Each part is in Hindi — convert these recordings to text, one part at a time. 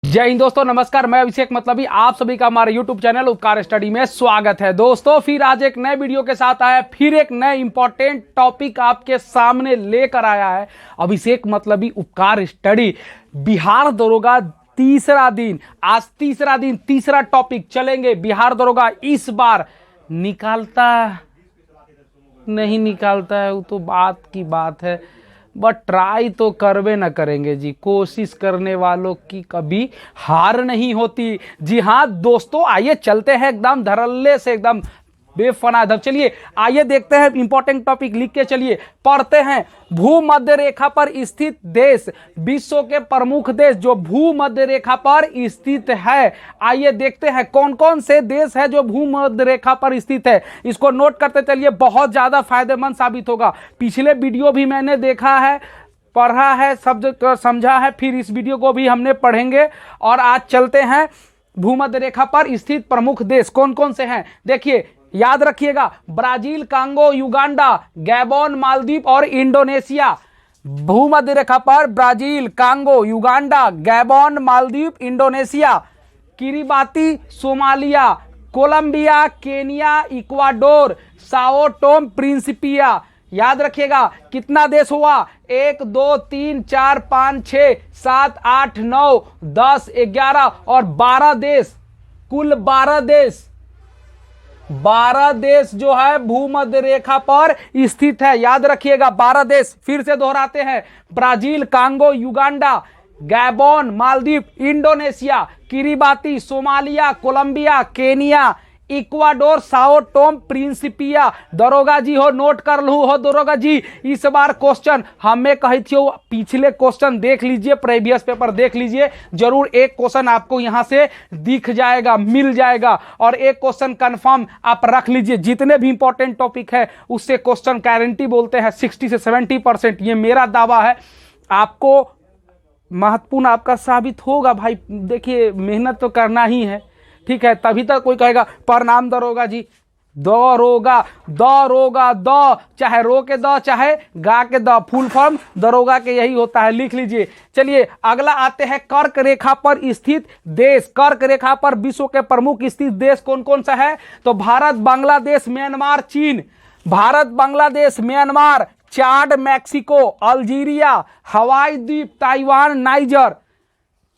जय हिंद दोस्तों, नमस्कार। मैं अभिषेक मतलबी, आप सभी का हमारे YouTube चैनल उपकार स्टडी में स्वागत है। दोस्तों फिर आज एक नए वीडियो के साथ आया, फिर एक नए इंपॉर्टेंट टॉपिक आपके सामने लेकर आया है अभिषेक मतलबी उपकार स्टडी। बिहार दरोगा तीसरा दिन, आज तीसरा दिन, तीसरा टॉपिक चलेंगे। बिहार दरोगा इस बार निकालता नहीं निकालता है वो तो बात की बात है, बट ट्राई तो करवे न करेंगे जी। कोशिश करने वालों की कभी हार नहीं होती। जी हाँ दोस्तों, आइए चलते हैं एकदम धड़ल्ले से, एकदम बेफना। चलिए आइए देखते हैं इंपॉर्टेंट टॉपिक, लिख के चलिए पढ़ते हैं। भूमध्य रेखा पर स्थित देश, विश्व के प्रमुख देश जो भूमध्य रेखा पर स्थित है। आइए देखते हैं कौन कौन से देश है जो भूमध्य रेखा पर स्थित है। इसको नोट करते चलिए, बहुत ज्यादा फायदेमंद साबित होगा। पिछले वीडियो भी मैंने देखा है, पढ़ा है, सब समझा है, फिर इस वीडियो को भी हमने पढ़ेंगे। और आज चलते हैं भूमध्य रेखा पर स्थित प्रमुख देश कौन कौन से हैं। देखिए याद रखिएगा, Brazil, Congo, Uganda, Gabon, Maldives और इंडोनेशिया। भूमध्य रेखा पर Brazil, Congo, Uganda, Gabon, Maldives, Indonesia, Kiribati, Somalia, Colombia, Kenya, Ecuador, Sao Tome Principe. याद रखिएगा कितना देश हुआ, 1 2 3 4 5 6 7 8 9 10 11 और 12 देश, कुल 12 देश। 12 देश जो है भूमध्य रेखा पर स्थित है। याद रखिएगा 12 देश, फिर से दोहराते हैं। Brazil, Congo, Uganda, Gabon, Maldives, Indonesia, Kiribati, Somalia, Colombia, Kenya, Ecuador, Sao Tome Principe. दरोगा जी हो, नोट कर लू हो दरोगा जी। इस बार क्वेश्चन हमें कही थी, पिछले क्वेश्चन देख लीजिए, प्रीवियस पेपर देख लीजिए, जरूर एक क्वेश्चन आपको यहां से दिख जाएगा, मिल जाएगा। और एक क्वेश्चन कंफर्म आप रख लीजिए, जितने भी इंपॉर्टेंट टॉपिक है उससे क्वेश्चन गारंटी बोलते हैं 60 से 70%। ये मेरा दावा है, आपको महत्वपूर्ण आपका साबित होगा। भाई देखिए, मेहनत तो करना ही है, ठीक है, तभी तक कोई कहेगा प्रणाम दरोगा जी। दरोगा, दरोगा, द चाहे रो के द चाहे गा के द, फुल फॉर्म दरोगा के यही होता है, लिख लीजिए। चलिए अगला आते हैं, कर्क रेखा पर स्थित देश। कर्क रेखा पर विश्व के प्रमुख स्थित देश कौन कौन सा है, तो भारत, बांग्लादेश, म्यांमार, चीन। भारत, बांग्लादेश, म्यांमार, चाड, मैक्सिको, अल्जीरिया, हवाई द्वीप, ताइवान, नाइजर,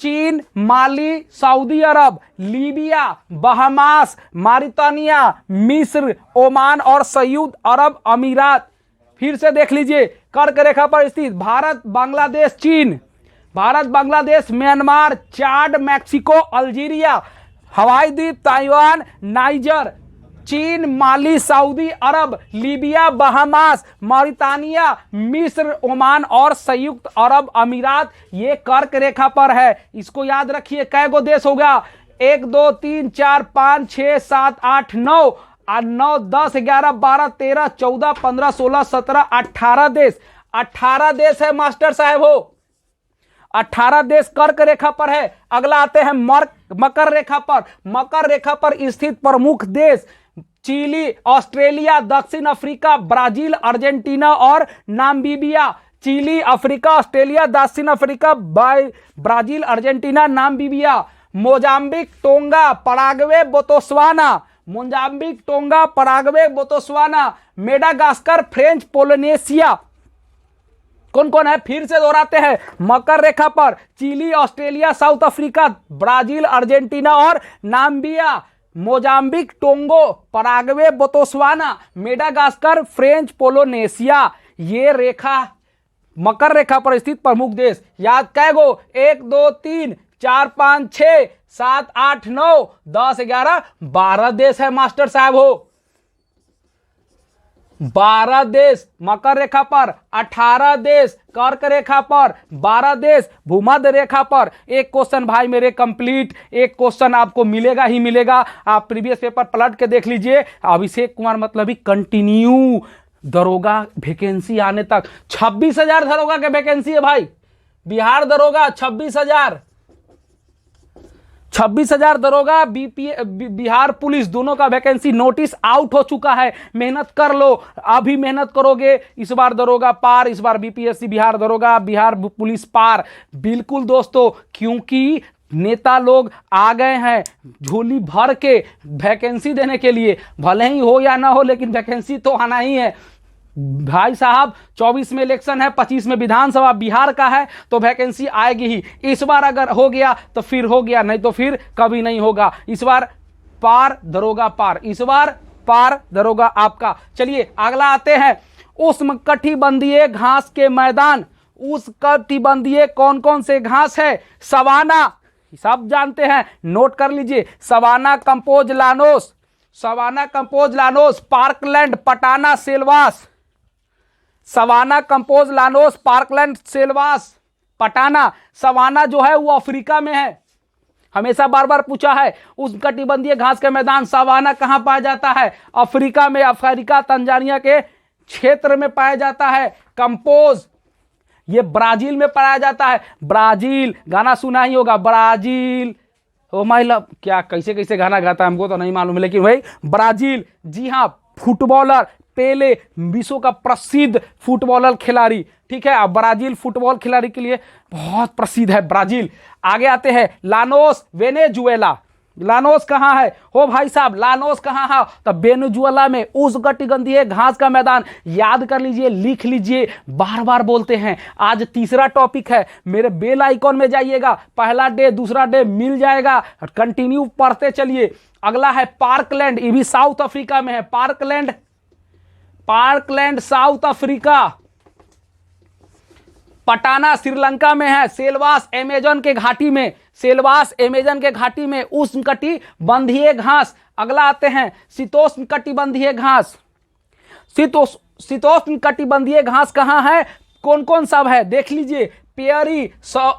चीन, माली, सऊदी अरब, लीबिया, बहामास, मारितानिया, मिस्र, ओमान और संयुक्त अरब अमीरात। फिर से देख लीजिए, कर्क रेखा पर स्थित भारत, बांग्लादेश, चीन। भारत, बांग्लादेश, म्यांमार, चाड, मैक्सिको, अल्जीरिया, हवाई द्वीप, ताइवान, नाइजर, चीन, माली, सऊदी अरब, लीबिया, बहामास, मॉरितानिया, मिस्र, ओमान और संयुक्त अरब अमीरात। ये कर्क रेखा पर है। इसको याद रखिए, कै गो देश हो गया, 1 2 3 4 5 6 7 8 9 9 10 11 12 13 14 15 16 17 18 देश। 18 देश है मास्टर साहब हो, 18 देश कर्क रेखा पर है। अगला आते हैं मकर रेखा पर। मकर रेखा पर स्थित प्रमुख देश, चिली, ऑस्ट्रेलिया, दक्षिण अफ्रीका, ब्राजील, अर्जेंटीना और नामीबिया। चिली, अफ्रीका, ऑस्ट्रेलिया, दक्षिण Africa, Brazil, Argentina, Namibia. Mozambique, tonga, Paraguay, Botswana. Mozambique, tonga, Paraguay, Botswana, Madagascar, French Polynesia. कौन कौन है, फिर से दोहराते हैं। मकर रेखा पर Chile, Australia, South Africa, Brazil, Argentina और Namibia. Mozambique, Tonga, Paraguay, Botswana, Madagascar, French Polynesia. ये रेखा मकर रेखा पर स्थित प्रमुख देश। याद कै गो, 1 2 3 4 5 6 7 8 9 10 11 12 देश है मास्टर साहब हो। 12 देश मकर रेखा पर, 18 देश कर्क रेखा पर, 12 देश भूमध्य रेखा पर। एक क्वेश्चन भाई मेरे कंप्लीट, एक क्वेश्चन आपको मिलेगा ही मिलेगा। आप प्रीवियस पेपर पलट के देख लीजिए। अभिषेक कुमार मतलबी कंटिन्यू दरोगा वैकेंसी आने तक 26,000 दरोगा के वैकेंसी है भाई। बिहार दरोगा 26,000, 26,000 दरोगा, बिहार पुलिस दोनों का वैकेंसी नोटिस आउट हो चुका है। मेहनत कर लो, अभी मेहनत करोगे, इस बार दरोगा पार, इस बार बीपीएससी बिहार दरोगा, बिहार पुलिस पार। बिल्कुल दोस्तों, क्योंकि नेता लोग आ गए हैं झोली भर के वैकेंसी देने के लिए, भले ही हो या ना हो लेकिन वैकेंसी तो आना ही है भाई साहब। 24 में इलेक्शन है, 25 में विधानसभा बिहार का है, तो वैकेंसी आएगी ही। इस बार अगर हो गया तो फिर हो गया, नहीं तो फिर कभी नहीं होगा। इस बार पार दरोगा पार, इस बार पार दरोगा आपका। चलिए अगला आते हैं, उष्णकटिबंधीय घास के मैदान। उष्णकटिबंधीय कौन कौन से घास है? सवाना, सब जानते हैं, नोट कर लीजिए। Savanna, campos, llanos, savanna, campos, llanos, parkland, patana, selvas. Savanna, campos, llanos, parkland, selvas, patana. Savanna जो है वो अफ्रीका में है, हमेशा बार बार पूछा है। उष्णकटिबंधीय घास के मैदान सवाना कहां पाया जाता है? अफ्रीका में, अफ्रीका तंजानिया के क्षेत्र में पाया जाता है। कंपोज ये ब्राजील में पाया जाता है। ब्राजील गाना सुना ही होगा, ब्राजील ओ माय लव, क्या कैसे कैसे गाना गाता है हमको तो नहीं मालूम है, लेकिन भाई ब्राजील। जी हाँ, फुटबॉलर पेले विश्व का प्रसिद्ध फुटबॉलर खिलाड़ी, ठीक है। अब ब्राजील फुटबॉल खिलाड़ी के लिए बहुत प्रसिद्ध है ब्राजील। आगे आते हैं, लानोस, वेनेजुएला। लानोस कहाँ है हो भाई साहब? लानोस कहाँ है? तो वेनेजुएला में। उष्णकटिबंधीय घास का मैदान, याद कर लीजिए, लिख लीजिए, बार बार बोलते हैं। आज तीसरा टॉपिक है, मेरे बेल आइकॉन में जाइएगा, पहला डे दूसरा डे मिल जाएगा, कंटिन्यू पढ़ते चलिए। अगला है पार्कलैंड, ये भी साउथ अफ्रीका में है। Parkland, parkland south Africa. पटाना श्रीलंका में है। सेलवास अमेजन के घाटी में, सेलवास अमेजन के घाटी में उष्णकटिबंधीय घास। अगला आते हैं, शीतोष्णकटिबंधीय घास। शीतोष्णकटिबंधीय घास कहाँ है? कौन कौन सब है देख लीजिए। पियरी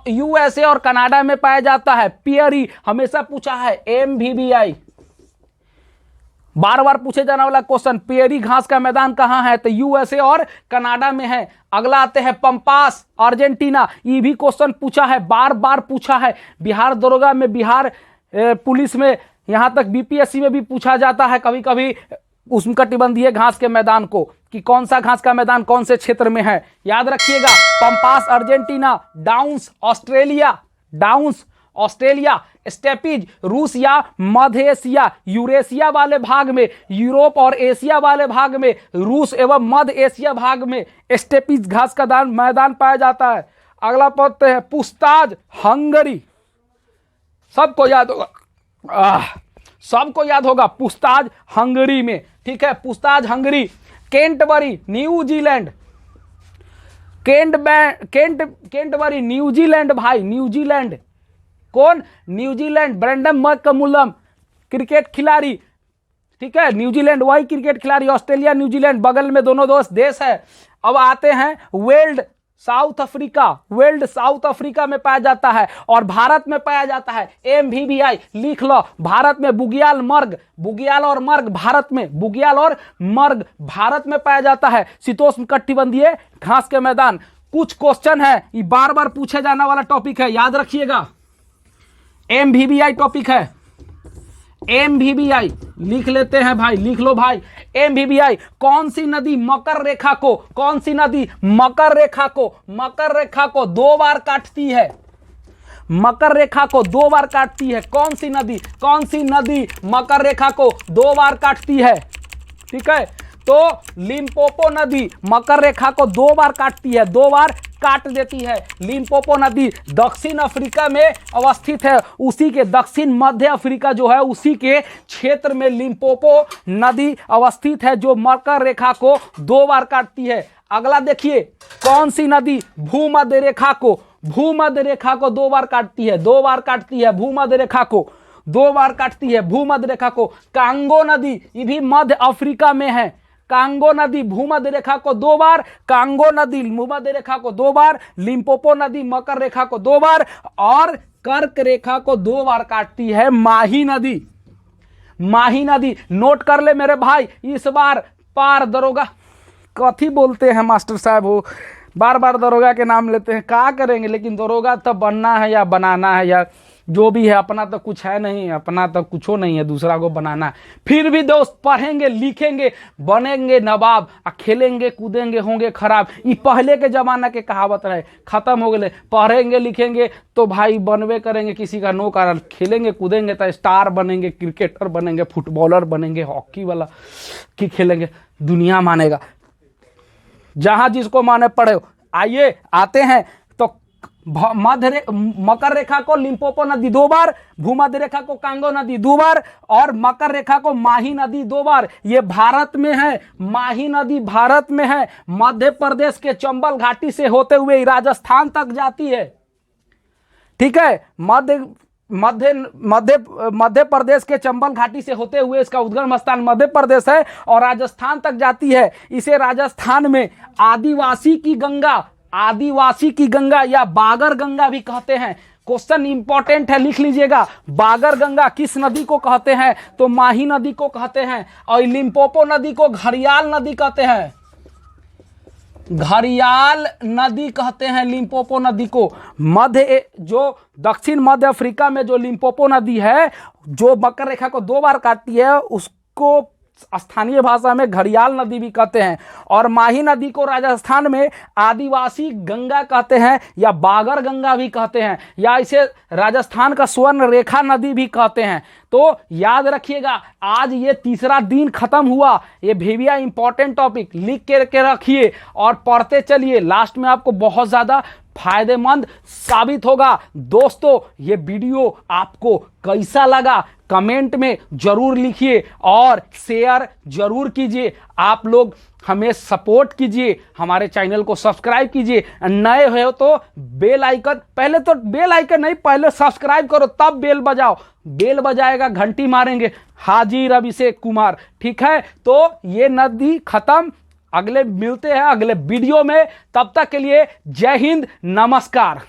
यूएसए और कनाडा में पाया जाता है। पियरी हमेशा पूछा है, MVBI बार बार पूछे जाने वाला क्वेश्चन। पियरी घास का मैदान कहाँ है? तो यूएसए और कनाडा में है। अगला आते हैं, पंपास अर्जेंटीना। ये भी क्वेश्चन पूछा है, बार बार पूछा है। बिहार दरोगा में, बिहार पुलिस में, यहां तक बीपीएससी में भी पूछा जाता है कभी कभी उष्णकटिबंधीय घास के मैदान को, कि कौन सा घास का मैदान कौन से क्षेत्र में है। याद रखिएगा, pampas Argentina, downs Australia, downs Australia, steppes रूस या मध्य एशिया, यूरेशिया वाले भाग में, यूरोप और एशिया वाले भाग में, रूस एवं मध्य एशिया भाग में स्टेपीज घास का मैदान पाया जाता है। अगला पढ़ते हैं, पुस्ताज हंगरी। सबको याद होगा, सबको याद होगा, पुस्ताज हंगरी में, ठीक है। पुस्ताज हंगरी। केंटबरी न्यूजीलैंड, केंटबरी न्यूजीलैंड भाई, न्यूजीलैंड। कौन? न्यूजीलैंड। ब्रेंडन मैककमुलम क्रिकेट खिलाड़ी, ठीक है, न्यूजीलैंड वही क्रिकेट खिलाड़ी। ऑस्ट्रेलिया न्यूजीलैंड बगल में दोनों दोस्त देश है। अब आते हैं, weld south Africa. Weld south Africa में पाया जाता है और भारत में पाया जाता है। MVBI लिख लो। भारत में बुगियाल मर्ग, बुगियाल और मर्ग भारत में, बुगियाल और मर्ग भारत में पाया जाता है। शीतोष्णकटिबंधीय घास के मैदान। कुछ क्वेश्चन है, ये बार बार पूछे जाने वाला टॉपिक है, याद रखिएगा। MVBI टॉपिक है, MVBI लिख लेते हैं भाई, लिख लो भाई। MVBI, कौन सी नदी मकर रेखा को, कौन सी नदी मकर रेखा को, मकर रेखा को 2 बार काटती है? मकर रेखा को 2 बार काटती है। कौन सी नदी, कौन सी नदी मकर रेखा को 2 बार काटती है? ठीक है, तो लिम्पोपो नदी मकर रेखा को 2 बार काटती है, 2 बार काट देती है। लिम्पोपो नदी दक्षिण अफ्रीका में अवस्थित है, उसी के दक्षिण मध्य अफ्रीका जो है उसी के क्षेत्र में लिम्पोपो नदी अवस्थित है, जो मकर रेखा को 2 बार काटती है। अगला देखिए, कौन सी नदी भूमध्य रेखा को, भूमध्य रेखा को 2 बार काटती है, 2 बार काटती है, भूमध्य रेखा को 2 बार काटती है, भूमध्य रेखा को। कांगो नदी, ये भी मध्य अफ्रीका में है। कांगो नदी भूमध्य रेखा को 2 बार, कांगो नदी भूमध्य रेखा को 2 बार, लिम्पोपो नदी मकर रेखा को 2 बार और कर्क रेखा को 2 बार काटती है माही नदी। माही नदी नोट कर ले मेरे भाई। इस बार पार दरोगा, कथी बोलते हैं मास्टर साहब, हो बार बार दरोगा के नाम लेते हैं, क्या करेंगे, लेकिन दरोगा तो बनना है या बनाना है यार। जो भी है अपना तो कुछ है नहीं, अपना तो कुछो नहीं है, दूसरा को बनाना है। फिर भी दोस्त पढ़ेंगे लिखेंगे बनेंगे नवाब, खेलेंगे कूदेंगे होंगे खराब। ये पहले के जमाना के कहावत रहे, खत्म हो गए। पढ़ेंगे लिखेंगे तो भाई बनवे करेंगे, किसी का नो कारण। खेलेंगे कूदेंगे तो स्टार बनेंगे, क्रिकेटर बनेंगे, फुटबॉलर बनेंगे, हॉकी वाला की खेलेंगे, दुनिया मानेगा। जहां जिसको माने पड़े। आइए आते हैं तो मकर रेखा को लिम्पोपो नदी 2 बार, भूमध्य रेखा को कांगो नदी 2 बार और मकर रेखा को माही नदी 2 बार। ये भारत में है, माही नदी भारत में है, मध्य प्रदेश के चंबल घाटी से होते हुए राजस्थान तक जाती है। ठीक है, मध्य प्रदेश के चंबल घाटी से होते हुए इसका उद्गम स्थान मध्य प्रदेश है और राजस्थान तक जाती है। इसे राजस्थान में आदिवासी की गंगा या बागर गंगा भी कहते हैं। क्वेश्चन इंपॉर्टेंट है, लिख लीजिएगा। बागर गंगा किस नदी को कहते हैं? तो माही नदी को कहते हैं। और लिम्पोपो नदी को घड़ियाल नदी कहते हैं, घड़ियाल नदी कहते हैं लिम्पोपो नदी को। जो दक्षिण मध्य अफ्रीका में जो लिम्पोपो नदी है, जो मकर रेखा को 2 बार काटती है, उसको स्थानीय भाषा में घड़ियाल नदी भी कहते हैं। और माही नदी को राजस्थान में आदिवासी गंगा कहते हैं या बागर गंगा भी कहते हैं, या इसे राजस्थान का स्वर्ण रेखा नदी भी कहते हैं। तो याद रखिएगा, आज ये 3रा दिन खत्म हुआ। ये भैया इंपॉर्टेंट टॉपिक लिख के रखिए और पढ़ते चलिए। लास्ट में आपको बहुत ज्यादा फायदेमंद साबित होगा। दोस्तों, ये वीडियो आपको कैसा लगा कमेंट में जरूर लिखिए और शेयर जरूर कीजिए। आप लोग हमें सपोर्ट कीजिए, हमारे चैनल को सब्सक्राइब कीजिए। नए हो तो बेल आइकन, पहले तो बेल आइकन नहीं, पहले सब्सक्राइब करो तब बेल बजाओ। बेल बजाएगा घंटी मारेंगे। हाजिर अभिषेक कुमार। ठीक है, तो ये नदी खत्म। अगले मिलते हैं अगले वीडियो में, तब तक के लिए जय हिंद, नमस्कार।